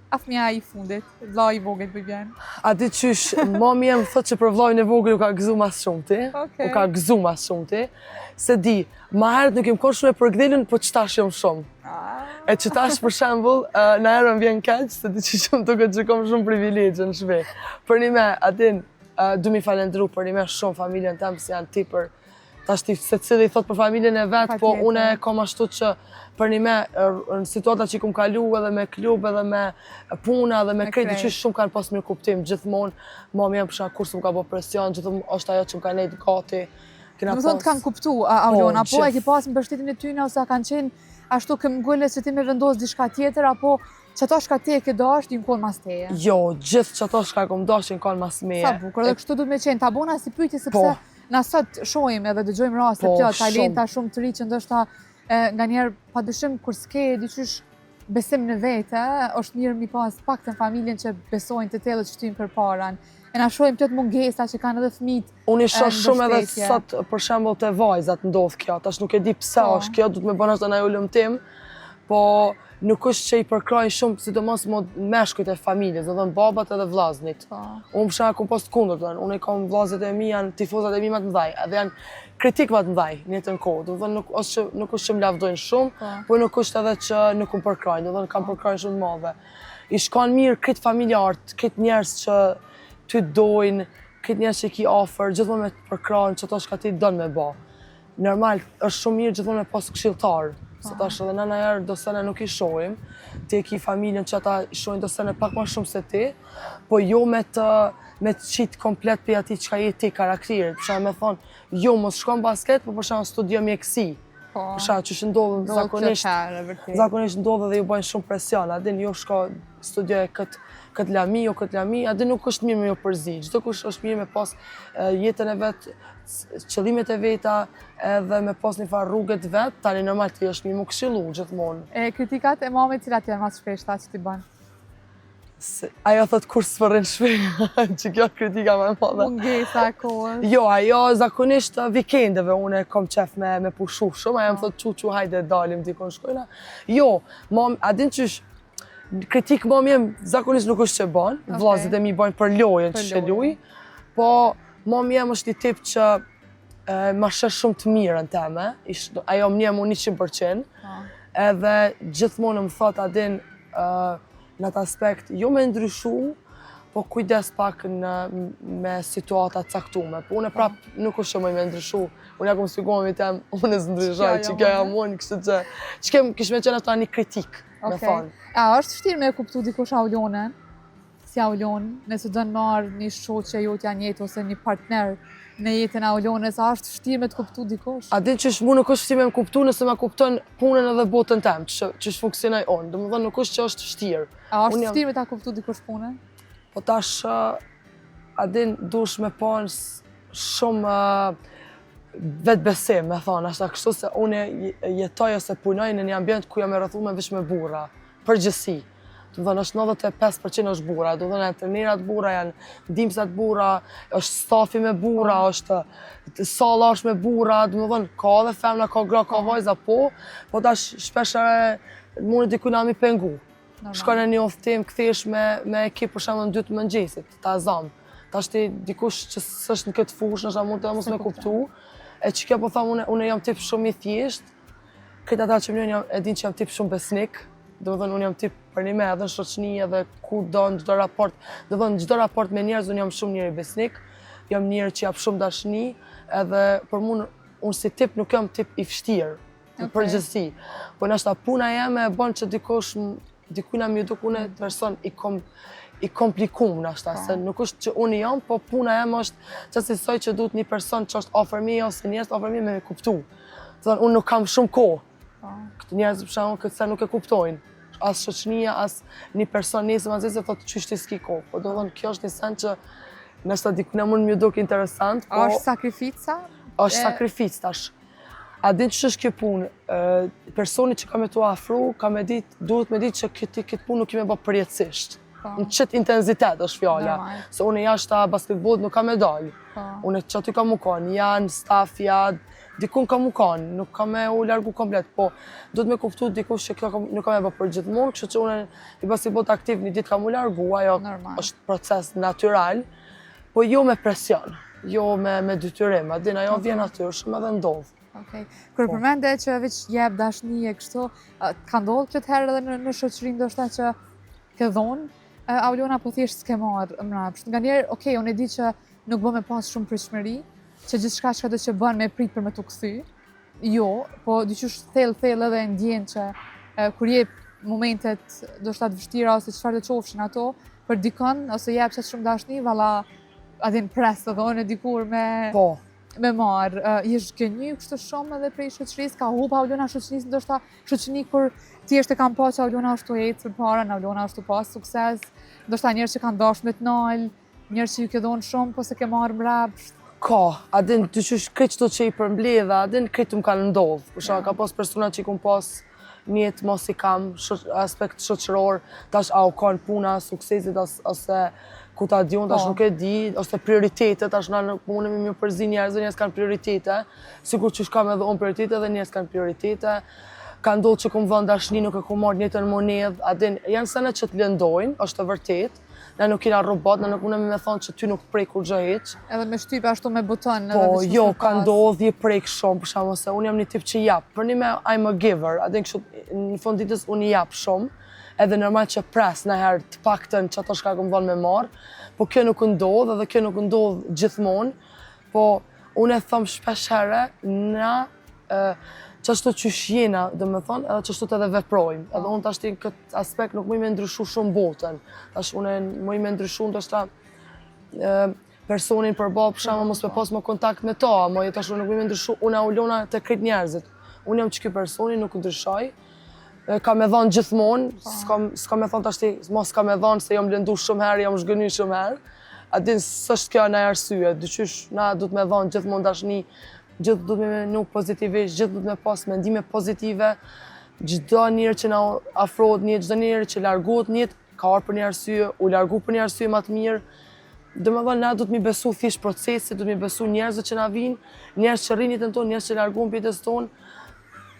A fëmija i fundit, vllai i vogël për bjen? A di qysh, mami jem thot që për vllajin e vogël u ka gëzu mas shumë ti. U ka gëzu mas shumë ti. Se di, ma herët nuk jem konë shumë e përgdelin, po qëtash jom shumë. E qëtash për shembull, në herën vjen keq, se di që shumë duket që kom shumë privilegje në shve. Për një me, atin, du mi falendru për një me shumë familjen tem, si janë ti për tash ti se cili thot për familjen e vetë, po une kom ashtu që për një me në situata që i kum kalu edhe me klub, edhe me puna, edhe me krejt, që shumë kanë pas mirë kuptim, gjithmonë, mami jam përsha kur s'm ka bo presion, gjithmonë është ajo që më ka nejtë gati. Në më thonë të kanë kuptu, Aulona, po e ki pas në bështetin e tyne, ose kanë qenë ashtu këmgulle që ti me vendos diçka tjetër, apo qëto shka ti e ke dasht, i më konë mas teje? Jo, gjithë qëto shka kom dasht, i më konë mas meje. Sa bukur, dhe kështu du me qenë, ta bona si pyjti, sepse na sot shojmë edhe dëgjojmë raste plot talenta shumë të ri që ndoshta nga njerë pa dyshim kur s'ke dyqysh besim në vete, është mirë mi pas pak të familjen që besojnë të tellët që tyjnë për paran. E na shojmë plot mungesa që kanë edhe fëmijët. Unë i shoh shumë edhe sot për shembull te vajzat ndodh kjo, tash nuk e di pse është kjo, duhet me bëna ashtu në ulëmtim, po nuk është që i përkrajnë shumë, sidomos meshkujt e familjes, do thënë babat edhe vllaznit. Unë për shembull kom pas të kundërt, unë kam vllazët e mi, janë tifozat e mi më të mëdhaj, edhe janë kritik më të mëdhaj në jetën kohë. Do thënë nuk është që më lavdojnë shumë, po nuk është edhe që nuk më përkrajnë, do thënë kam përkrajnë shumë të madhe. I shkon mirë këtë familjarët, këtë njerëz që ty dojnë, këtë njerëz që ki ofër, gjithmonë me të përkrajnë çato shka ti don me bë. Normal, është shumë mirë gjithmonë me pas këshilltar. Se tash edhe nëna jarë do sene nuk i shohim, ti e ki familjen që ata i shohin do sene pak ma shumë se ti, po jo me të qitë komplet për ati qka je ti karakterit. Për shembull me thonë, jo mos shkon basket, po për shembull studio mjekësi. Për shembull që ndodhë zakonisht ndodhë dhe ju bëjnë shumë presion, adin jo shko studio e këtë lami, jo këtë lami, adin nuk është mirë me jo përzi. Çdo kush është mirë me pas jetën e vetë, qëllimet e veta edhe me pas një farë rrugët vetë, tani normal ti është mirë më këshillu gjithmonë. E kritikat e mamit cilat janë mas shpeshta që ti banë? Ajo thot kur s'përrin shpejt, që kjo kritika më e madhe. Mungesa e kohës. Jo, ajo zakonisht vikendeve unë kom qef me pushu shumë, ajo më thot qu hajde dalim dikon shkojna. Jo, a din qysh, kritik mami jem zakonisht nuk është që banë, vllazët e mi banë për lojën që që luj, po mami jem është një tip që ma shesh shumë të mirën teme, ajo më njem unë 100%, edhe gjithmonë më thot adin në atë aspekt, jo me ndryshu, po kujdes pak me situata caktume. Po unë prap nuk është që me ndryshu, unë ja kom sfiguar mi tem, unë e zëndryshoj, që kjo jam unë, kështë që kish me qenë ato një kritik, me thonë. A është vështirë me kuptu dikush Aulonën, si Aulon, nëse do në marrë një shoqe ju t'ja njëtë ose një partner në jetën e Aulonës, a është vështirë me të kuptu dikush? A din që mu nuk është vështirë me më kuptu nëse ma kupton punën edhe botën tem, që funksionaj onë. Dhe më dhe nuk është që është vështirë. A është vështirë me ta kuptu dikush punën? Po tash, a din dush me panë shumë vetë besim, me thonë, ashta kështu se unë jetoj ose punoj në një ambient ku jam e rrethuar veç me burra, përgjithësi. Do të thënë është 95% është burra, do të thënë janë trajnerat burra, janë ndihmësat burra, është stafi me burra, është salla është me burra, do të thënë ka edhe femra, ka gra, ka vajza, po tash shpesh mundi diku na mi pengu. Shkon në një udhtim, kthesh me ekip për shembull në 2 të mëngjesit, ta zam. Tash ti dikush që s'është në këtë fushë, nështë mund të mos me kuptu, e që kjo po thamë, unë jam tip shumë i thjesht, këtë ata që më e din që jam tip shumë besnik, do të thënë unë jam tip për një me edhe në shoqëni edhe ku do në çdo raport, do të thënë në çdo raport me njerëz unë jam shumë njëri besnik, jam njëri që jap shumë dashni, edhe për mua unë si tip nuk jam tip i vështirë, në përgjithësi. Po nashta puna jeme e bën që dikujna më duk unë person i komplikum nashta, se nuk është që unë jam, po puna jeme është që sesoj që duhet një person që është ofër mi ose njerëz ofër mi me kuptu. Do thënë unë nuk kam shumë kohë. Këtë njerëz për shembull këtë nuk e kuptojnë. As shoqënia, as një person nesër mazë se thotë çysh ti s'ki kohë. Po do të thonë kjo është një sen që nështë dikuna mund më duk interesant, po... është sakrifica? është sakrificë tash. A din që është kjo punë, personi që ka me tu afru, duhet me ditë që këtë punë nuk i me bë përjetësisht. Në qëtë intenzitet është fjalla. Se unë jashtë basketbollit nuk ka me dalë. Unë që aty ka mu konë, janë, staff, janë, dikun ka mu konë, nuk ka me u largu komplet, po duhet me kuptu dikush që kjo nuk ka me bë për gjithmonë, kështu që unë i basketbollit aktiv një ditë ka mu largu, ajo është proces natural, po jo me presion, jo me detyrim, adin ajo vjen natyrshëm edhe ndodh. Kur përmende që veç jep dashni e kështu, ka ndodhur këtë herë edhe në shoqëri ndoshta që ke dhonë, Aulona po thjesht s'ke marrë mrapsht. Nga njerë, okej, unë e di që nuk bë me pas shumë pritshmëri, që gjithçka që do që bën me prit për me t'u kthy. Jo, po dyqysh thellë edhe ndjen që kur jep momentet ndoshta të vështira ose çfarë të qofshin ato, për dikon ose jep sa shumë dashni, valla adin pres edhe unë dikur me marrë. Jesh gënjy kështu shumë edhe prej shoqërisë, ka hup Aulona shoqërisë, ndoshta shoqëni kur ti është e kam pa që Aulona është u ecë përpara, Aulona është u pas sukses, ndoshta njerëz që kanë dashur me të nal, njerëz që ju ke dhënë shumë po se ke marrë mbrapsht. Ka, adin dyqysh këtë çdo që i përmbledha, adin këtë më kanë ndodhur. Për shkak ka pas persona që i kum pas njët mos i kam aspekt shoqëror, tash au kanë puna, suksesit ose ku ta diun, tash nuk e di, ose prioritete, tash na nuk mundemi më përzi njerëz kanë prioritete, sikur që kam edhe unë prioritete dhe njerëz kanë prioritete. Ka ndodhur që kum vënë dashni, nuk e kum marrë njëtën monedhë, adin janë sene që të lëndojnë, është e vërtet. Na nuk kena robot, na nuk mundemi me thonë që ty nuk prej kur gjë hiç. Edhe me shtyp ashtu me buton. Po, jo, ka ndodhur prek shumë, për shkakun se unë jam një tip që jap. Për një me I'm a giver, a din kështu në fund ditës unë jap shumë. Edhe normal që pres në herë të paktën që ato shka kum vënë me marr, po kjo nuk ndodh, edhe kjo nuk ndodh gjithmonë. Po unë e them shpesh herë na qashtu qysh jena, dhe me thonë, edhe qashtu të edhe veprojmë. Edhe unë tash në këtë aspekt nuk muj me ndryshu shumë botën. Tash unë muj me ndryshu tash personin përballë për shembull mos me pas më kontakt me ta, muj tash unë nuk muj me ndryshu, unë Aulona të krejt njerëzit. Unë jam që ky personi nuk ndryshoj. Ka me dhonë gjithmonë, s'ka me thonë tash ti, mos ka me dhonë se jam lëndu shumë herë, jam zhgëny shumë herë. A din s'është kjo në arsye, dyqysh na duhet me dhonë gjithmonë dashni, gjithë duhet me menu pozitivisht, gjithë duhet me pas mendime pozitive, çdo njeri që na afrohet njët, çdo njeri që largohet njët, ka ardhur për një arsye, u largu për një arsye më të mirë. Domethënë na duhet mi besu thjesht procesit, duhet mi besu njerëzve që na vinë, njerëz që rrin jetën tonë, njerëz që largohen pjesën tonë.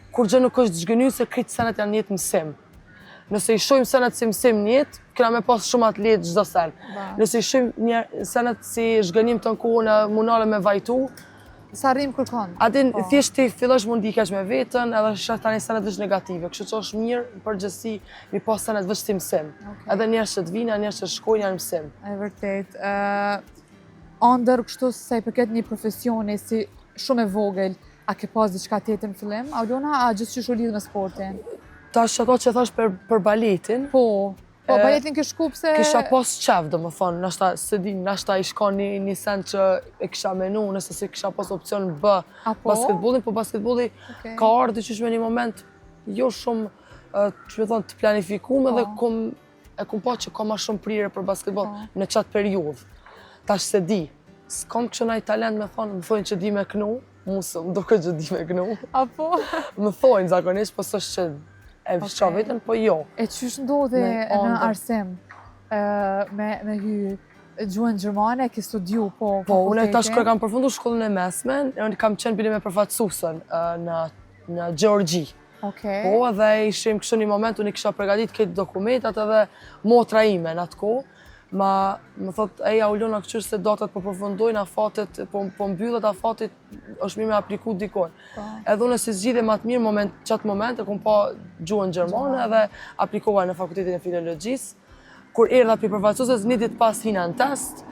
Kur gjë nuk është zhgënjur se këtë senet janë jetë mësim. Nëse i shohim senet si mësim në jetë, kena me pas shumë atë lehtë çdo sen. Nëse i shohim senet si zhgënjim të kohën munale me vajtu, sa rrim kërkon. Adin thjesht ti fillosh mund dikesh me veten, edhe shoh tani senet veç negative. Kështu që është mirë në përgjithësi mi pas senet veç si mësim. Edhe njerëz që të vinë, njerëz që shkojnë janë mësim. E vërtet. Ndër kështu sa i përket një profesioni si shumë e vogël, a ke pas diçka tjetër në fillim? Aulona, a gjithçysh u lidh me sportin? Tash ato që thash për baletin. Po, baletin ke shku pse... Kisha pas qef, domethënë, nashta se di, nashta i shkon një sen që e kisha menu, nëse se kisha pas opcion bë basketbollin, po basketbolli ka ardhur dyqysh me një moment jo shumë, që me thonë, të planifikuar dhe kum pa që ka ma shumë prirje për basketboll në qatë periudhë. Tash se di, s'kam kështu ndonjë talent me thonë, më thonë që di me knu, musë, më duket që di me knu. Apo? Më thonë zakonisht, po s'është që e vëshqa vetën, po jo. E qysh ndodhe në arsim me hy gjuhën gjermane, ke studiu po fakultetin? Po, unë tash kur kam përfundu shkollën e mesme, unë kam qenë bile me përfaqësuesen në Gjeorgji. Po, edhe ishim kështu një moment, unë i kisha përgatit këtë dokumentat edhe motra ime në atë kohë. më thot, eja u lona këqyr se datat po përfundojnë, afatet, po mbyllet afatit, është mirë me apliku dikon. Edhe unë si zgjidhje më të mirë qatë moment, e kom pa gjuhën gjermane edhe aplikova në fakultetin e filologjisë. Kur erdha për përfaqësues, një ditë pas hina në test,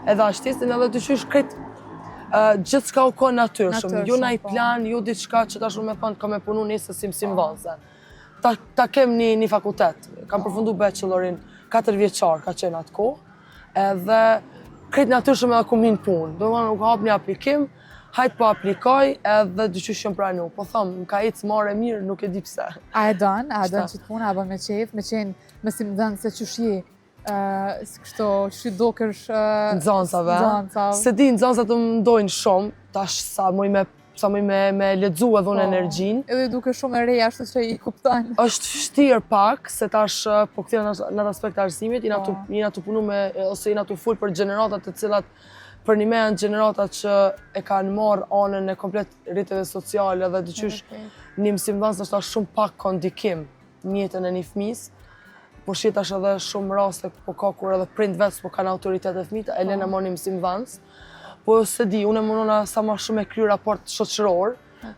edhe ashtestin edhe dyqysh kretë gjithë s'ka u konë natyrshëm, jo na i plan, jo diçka që ta shumë me thonë ka me punu njësë si mësimdhënëse. Ta kem një fakultet, kam përfundu bachelorin 4 vjeqar ka qenë atë kohë, edhe kretë natyrshëm edhe kom hinë punë. Do më nuk hap një aplikim, hajtë po aplikoj edhe dyqysh jëmë pranu. Po thëmë, më ka ecë mare mirë, nuk e di pse. A e donë që të punë, a bën me qef, me qenë mësimdhënëse qëshje? Kështu që do kërsh nxënësave. Se di nxënësat të më ndojnë shumë, tash sa muj me ledzu edhe unë energjinë. Edhe duke shumë e reja ashtu që i kuptan. Është vështirë pak, se tash po këthira në atë aspekt të arsimit, jena të punu me, ose jena të full për generatat të cilat për një me janë generatat që e kanë marrë anën e komplet rriteve sociale dhe dyqysh një mësimdhënës është shumë pak kondikim në jetën e një fëmis. Po shitash edhe shumë raste po ka kur edhe prind vetë po kanë autoritet e fëmijët, e lënë marrë një mësimdhënës. Po se di, unë mundona sa më shumë e kry raport shoqëror,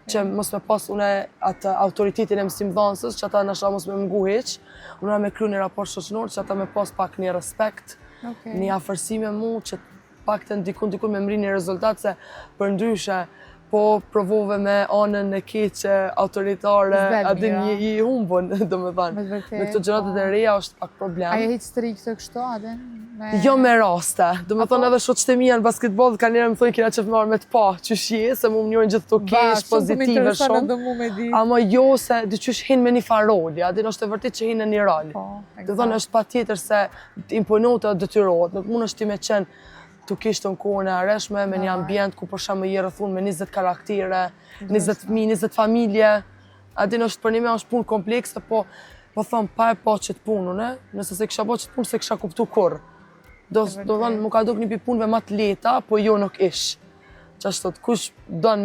që mos me pas unë atë autoritetin e mësimdhënësës, që ata nashta mos me mgu hiq, unë me kry një raport shoqëror, që ata me pas pak një respekt, një afërsi me mu, që pak të dikun me mri një rezultat, se për ndryshe, po provove me anën e keqe, autoritare, adin i humbën, do me thanë. Me këto gjëratet e reja është pak problem. A je hiq strikt të kështu, adin? Jo me raste. Do me thonë edhe shoqët e mija në basketball, ka njëre më thonë kina qef marrë me të pa, që shje, se mu më njërën gjithë të kesh, pozitive shumë. Ama jo se dyqysh hinë me një faroli, adin është e vërtit që hinë në një rol. Do thonë është pa tjetër se imponohet e detyrohet, nuk mund është ti me qenë të kishtë në kohën e areshme, me një ambient ku për shemë i rrëthun me 20 karaktere, 20 fëmijë, 20 familje. Adin është për një me është punë komplekse, po thëmë pa e pa qëtë punën, nëse se kisha pa qëtë punë, se kisha kuptu kur. Do dhënë, mu ka duk një pi punëve ma të leta, po jo nuk ish. Që është të kush donë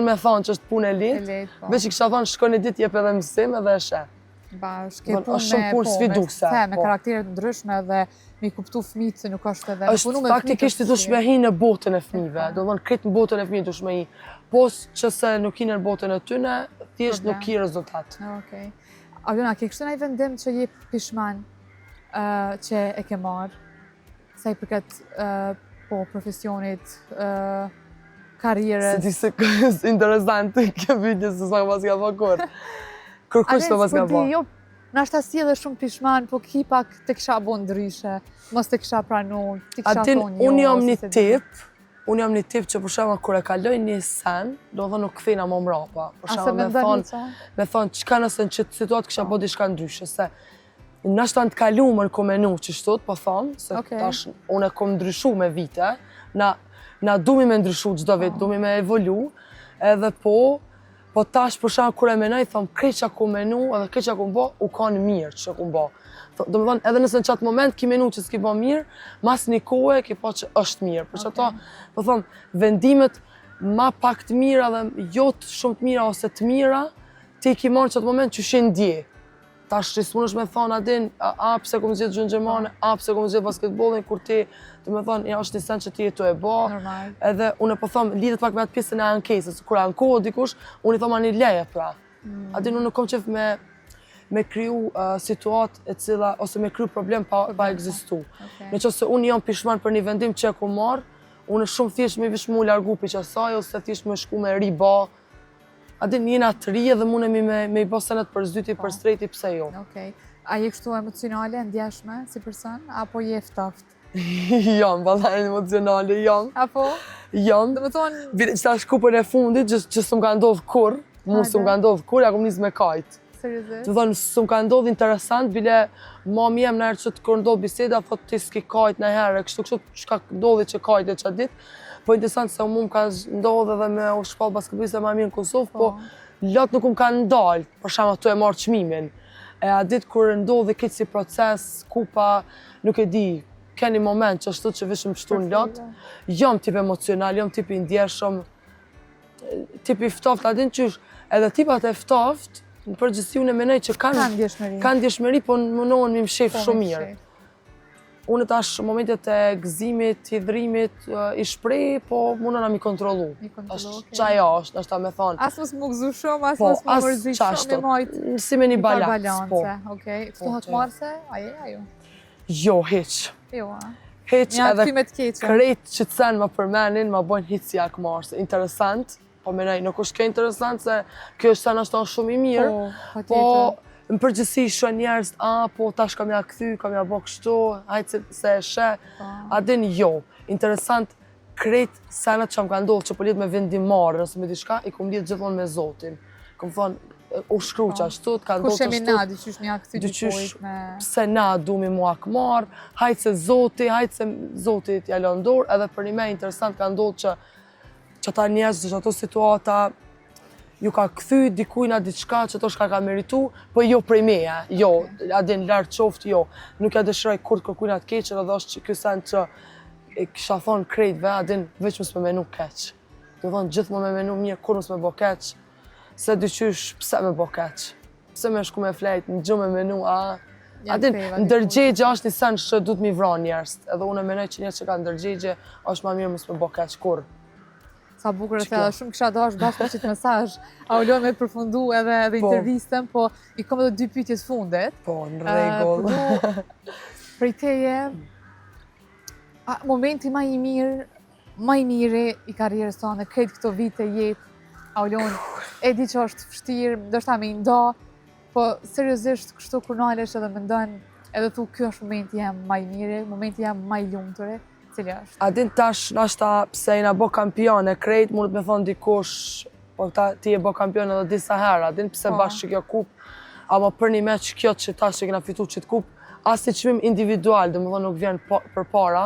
me thonë që është punë e letë, veç i kisha thonë shko një ditë jep edhe mësim edhe e shë. Shke punë me karakteret ndryshme dhe mi kuptu fëmijët se nuk është edhe... është faktikisht i dush me hi në botën e fëmijëve, do dhënë kretë në botën e fëmijët dush me hi. Pos që se nuk hi në botën e tyne, thjesht nuk hi rezultat. Aljona, ke kështë në i vendim që je pishman që e ke marë, sa i përket profesionit, karierës? Se di se interesant kjo video se sa pas ka fakur. Kërkush të pas ka pa. Nashta si edhe shumë pishman, po ki pak të kisha bo ndryshe, mos të kisha pranu, të kisha thonë jo. Unë jam një tip që për shema kur e kaloj një sen, do dhe nuk këthina më mrapa. Ase me ndërni me thonë, qka nëse në qëtë situatë kisha bo diçka ndryshe, se nashta në të kalumën ko menu që shtot, po thonë, se tash unë e kom ndryshu me vite, na dumi me ndryshu gjdo vit, dumi me evolu, edhe po tash për shembull kur e menoj thom kreç që ku menu edhe kreç që ku bë u kanë mirë që ku bë. Do të thonë edhe nëse në çat moment ki menu që s'ki bë mirë, mas një kohë ki pa që është mirë. Për çato, do thon vendimet ma pak të mira dhe jo shumë të mira ose të mira, ti ki marrë çat moment që shin dje. Tash s'mundesh me thon adin, pse kom zgjedh gjën gjermane, pse kom zgjedh basketbollin kur ti, do të thonë, është një sen që ti jetu e bë. Edhe unë po them lidhet pak me atë pjesën e ankesës, kur ankohet dikush, unë i them ani leje pra. Adin unë nuk kam qef me kriju situatë e cila ose me kriju problem pa ekzistu. Nëse unë jam pishman për një vendim që e ku marr, unë shumë thjesht më vish mu largu piç asaj ose thjesht më shku me riba. Adin jena të ri edhe mundemi me i bo senet për zdyti, për strejti, pse jo. A je kështu emocionale, ndjeshme, si person, apo je ftoft? Jam, balla emocionale, jam. Apo? Jam. Dhe më thonë... Qëta shkupën e fundit, që s'm ka ndodhë kur, mu s'm ka ndodhë kur, ja kom njës me kajt. Seriozisht? Të thonë, s'm ka ndodhë interesant, bile mami jem në herë që të kur ndodhë biseda, thot ti s'ki kajt në herë, kështu që ka ndodhë që kajt e qatë ditë. Po interesant se mu më ka ndodhë edhe me u shpallë basketboliste ma mirë në Kosovë, po lot nuk më ka ndalë, për shama tu e marrë qmimin. E a ditë kur ndodhë këtë si proces, kupa, nuk e di, ke një moment që ashtu që vishëm pështu në lot, jam tip emocional, jam tip i ndjeshëm, tip i ftoft, adin qysh, edhe tipat e ftoft, në përgjithsi unë e menej që kanë ndjeshmëri, po më nohen mi më shef shumë mirë. Unë tash momentet e gëzimit, hidhrimit, i shprej, po mundona mi kontrollu. Qaj është, nështë ta me thonë. As mos më gëzu shumë, as mos më mërzit shumë, i mojtë. Si me një balans, po. Okej, ftohet marse, ajo? Jo, hiq. Jo, a? Hiq edhe keqe. krejt që të sen më përmenin, më bojnë hiq si jak marse. Interesant, po menaj, nuk është ke interesant, se kjo është sen është shumë i mirë, po në përgjësi shë njerës, po tash kam ja këthy, kam ja bo kështu, hajtë se e shë, adin jo. Interesant, krejt senat që më ka ndodhë që po lidhë me vendimarë, nëse me diçka, i kom lidhë gjithmonë me Zotin. Kom thonë, u shkru që ashtu, ka ndodhë që ashtu. Kush e mi na, dyqysh një akëthy dykojt me... Pse na du mi mua këmarë, hajtë se Zoti, hajtë se Zotit ja lëndor, edhe për një me interesant ka ndodhë që ta njerës që ato situata ju ka këthy dikujna diçka që to shka ka meritu, po jo prej meja, jo, adin lartë qoftë, jo. Nuk ja dëshiroj kur kërkujna të keqen, edhe është që kësen që kisha thonë krejtve, adin veç mës me menu keq. Do thonë gjithë më me menu mirë, kur mës me bo keq, se dyqysh pse me bo keq. Pse me shku me flejt, në gjumë me menu, adin ndërgjegje është një sen që du të mi vran njerës, edhe unë menoj që njerës që ka ndërgjegje, është ma mirë mës me bo keq, kur. Sa bukur e thella, shumë kisha dash bashkë me qitë mesazh. A u lojnë me përfundu edhe intervistën, po i kom edhe 2 pyetjet fundet. Po, në rregull. Prej teje, momenti ma i mirë i karrierës tonë, këtë këto vite jetë, a u lojnë, e di që është vështirë, ndoshta me i nda, po seriozisht kështu kur nalesh edhe me ndonë, edhe thu kjo është momenti jem ma i mirë, momenti jem ma i lumëtore. Cili është? Adin tash, nashta pse jena bo kampion e krejt, mundet me thonë dikush, po ti e bo kampion edhe disa herë, adin pse bashkë që kjo kup, ama për një meq kjo që tash që kena fitu që të kup, as një qmim individual, dhe më thonë nuk vjen për para,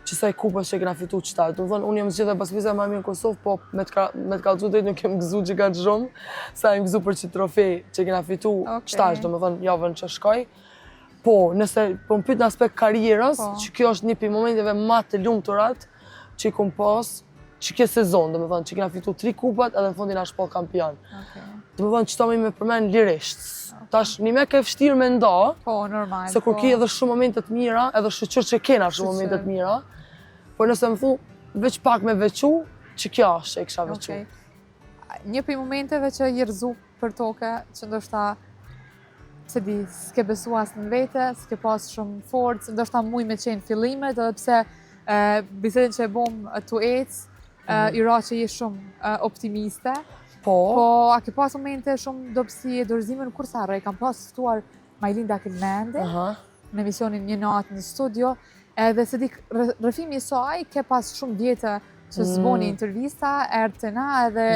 që saj kupës që kena fitu që ta. Dhe më thonë, unë jem zgjidhe pas vizë ma mirë në Kosovë, po me të kalëzu drejt nuk jem gëzu që ka të shumë, sa jem gëzu për që trofej që kena fitu qëtash, dhe më thonë, javën që shkoj. Po, nëse po më pyet në aspekt karrierës, që kjo është një për momenteve ma të lumturat që i kom pas, që kjo sezon, dhe më thonë, që kena fitu 3 kupat edhe në fondin a shpoll kampion. Dhe më thonë, që ta me përmen lirisht. Tash, një me ke fështirë me nda, se kur ki edhe shumë momentet mira, edhe shqyqër që kena shumë momentet mira, por nëse më thu, veç pak me vequ, që kjo është që i kisha vequ. Një për momenteve që i rëzu për toke, që ndoshta se di, s'ke besu as në vete, s'ke pas shumë forcë, ndoshta muj me qenë fillimet, edhe pse bisedin që e bom të ecë, i ra që je shumë optimiste. Po, a ke pas momente shumë dobësi e dorëzime në kursare, i kam pas ftuar Majlinda Kilmende në emisionin Një natë në studio, edhe se di, rëfimi i saj ke pas shumë vjetë që zboni intervista, ertena edhe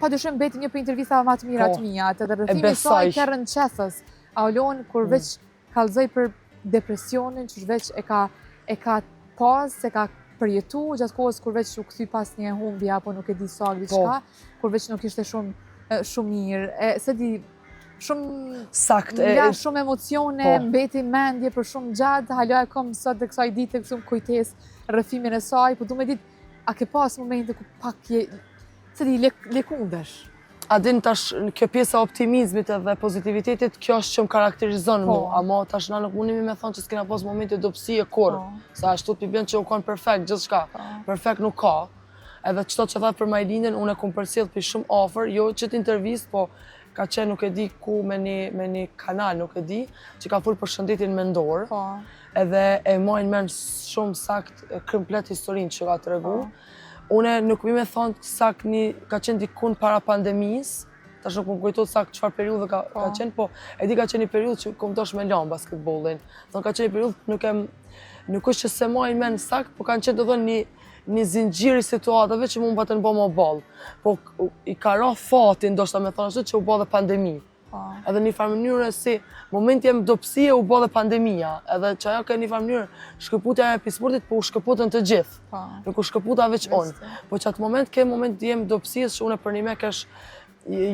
pa dyshim beti një për intervistave ma të mira të mija, edhe rëfimi saj kërën qethës, a olon kur veç kalzoj për depresionin, që veç e ka pas, e ka përjetu, gjatë kohës kur veç u këthy pas një humbja, apo nuk e di sak diçka, kur veç nuk ishte shumë mirë, se di, shumë emocione, mbeti mendje për shumë gjatë, halo e kom sot dhe kësaj dite, kësum kujtes rëfimin e saj, po du me dit, a ke pas momente ku pak je, se di, lekundesh. Adin tash, kjo pjesa optimizmit edhe pozitivitetit, kjo është që më karakterizon mu, ama tash na nuk mundimi me thonë që s'kena pas momente dopsi e kur, sa ashtu të pibjen që u konë perfekt, gjithë shka, perfekt nuk ka. Edhe qëto që tha për Majlindën, unë e kom përcjell për shumë offer, jo që t'intervist, po ka qenë nuk e di ku me një kanal, nuk e di, që ka full për shëndetin mendor, edhe e majnë men shumë sakt komplet historinë që ka të regu. Une nuk mi me thonë sakt ka qenë dikun para pandemisë, tash nuk më kujtot sakt qëfar periudhe ka qenë, po e di ka qenë një periudhë që kom dosh me lanë basketbolin. Thonë ka qenë një periudhë nuk është që se majnë men sakt, po kanë qenë të thonë një zinxhiri situatave që mund batën bo më balë. Po i ka ra fatin, do shta me thonë ashtu, që u bo dhe pandemi. Edhe një farë mënyrë si momenti jem dopsie u bo dhe pandemia. Edhe që ajo ka një farë mënyrë shkëputja e episportit, po u shkëputën të gjithë. Nuk u shkëputa veç unë. Po që atë moment ke moment jem dopsies që une për një me kesh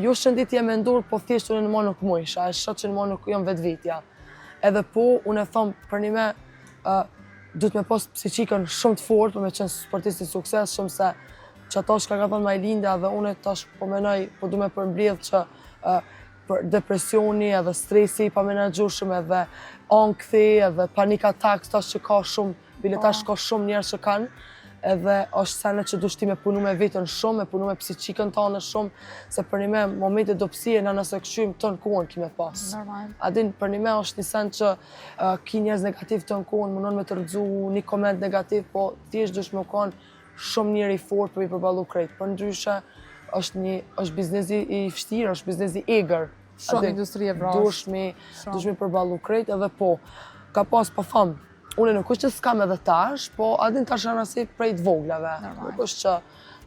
ju shëndit jem e ndur, po thjesht une në ma nuk mujsh, a e shët që në ma nuk jom vetë vitja. Edhe po, une thomë për një me du të me pas psiqikën shumë të fort, për me qenë sportisti sukses, shumë se që ato shka ka thonë Majlinda dhe une tash po menoj, po du me përmbledh që për depresioni edhe stresi pa menaxhueshëm edhe ankthi edhe panik atak, tash që ka shumë, bile tash ka shumë njerëz që kanë, edhe është sene që dush ti me punu me vetën shumë, me punu me psiqikën tane shumë, se për një me momentet do psie në nëse këshym të në kohën kime pas. Normal. Adin, për një me është një sen që ki njerëz negativ të në kohën, mundon me të rëdzu një koment negativ, po thjesht dush me konë shumë njëri fort për i përballu krejt. Për ndryshe, është biznesi i vështirë, është biznesi i eger. Shumë industri e vrash. Dush me përballu krejt edhe po, ka pas pa famë. Unë nuk është që s'kam edhe tash, po adin tash janë asi prej të voglave. Nuk është që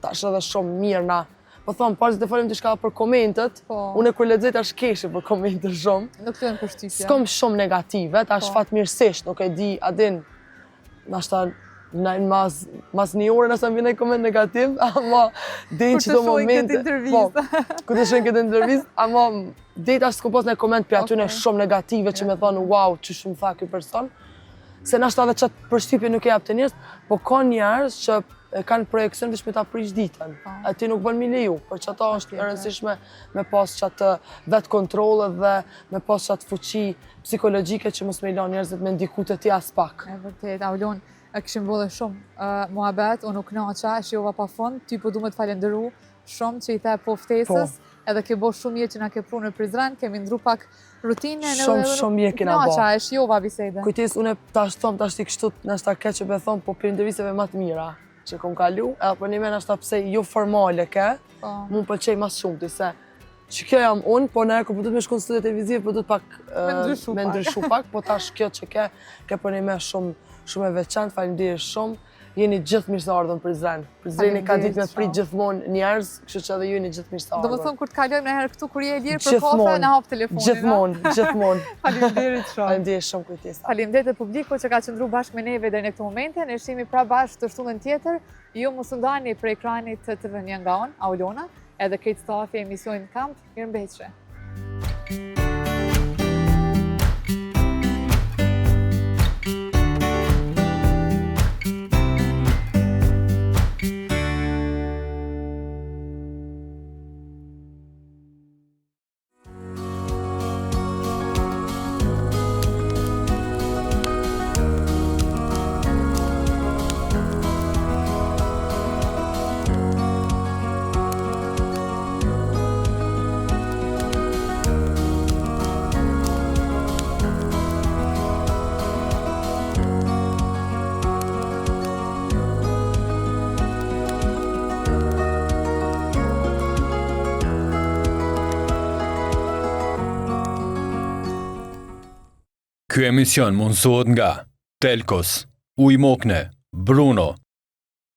tash edhe shumë mirë na. Po thonë, parës të folim të shka për komentet, unë kur lexoj tash keshe për komentet shumë. Nuk të jenë përshtypja. S'kom shumë negative, tash fatmirësisht, nuk e di, adin, nashta mas një orë nëse më vjen një koment negativ, ama din që do momente. Kur të shohin këtë intervistë, ama deri tash s'kom pas një koment për aty shumë negative që më thonë, wow, që shumë tha ky person. Se nashta edhe qatë përshtypje nuk e jap të njerëz, po ka njerëz që kanë projekcion veç me ta prish ditën. E ti nuk bën mi leju, për që ata është e rëndësishme me pas qatë vetë kontrole dhe me pas qatë fuqi psikologjike që mos me i la njerëzit me ndiku të ti as pak. E vërtet, Aulon, e këshim bëllë shumë muhabet, unë nuk naqa, shjova pa fund, ty po du me të falenderu shumë që i the po ftesës, edhe ke bo shumë jetë që na ke pru në Prizren, kemi ndru pak rutine shumë jetë kena bo. Naqa, e shjova bisede. Kujtis, unë tash ti kështut nështë ta keqë be thomë, po për intervisteve më të mira që kom kalu, edhe për një me nështë ta pse jo formale ke, mu pëlqej mas shumë ti se që kjo jam unë, po në kur po du të me shku në studio televiziv, po du të pak me ndryshu pak, po tash kjo që ke për një me shumë e veçantë, faleminderit shumë. Jeni gjithë mirë se ardhën në Prizren. Prizreni ka ditë me prit gjithmonë njerëz, kështu që edhe ju jeni gjithë mirë se ardhën. Do më thonë kur të kalojmë në herë këtu kur je e lirë për kafe, na hap telefonin. Gjithmonë. Faleminderit shumë. Faleminderit shumë kujtesa. Faleminderit publiku që ka qëndruar bashkë me neve deri në këtë momente. Ne shihemi pra bashkë të shtunën tjetër. Ju mos u ndani prej ekranit të TV-n nga unë, Aulona, edhe këtë stafi e emisionit Kamp. Mirëmbëjtje. Ky emision mundësohet nga Telkos, Ujmokne, Bruno,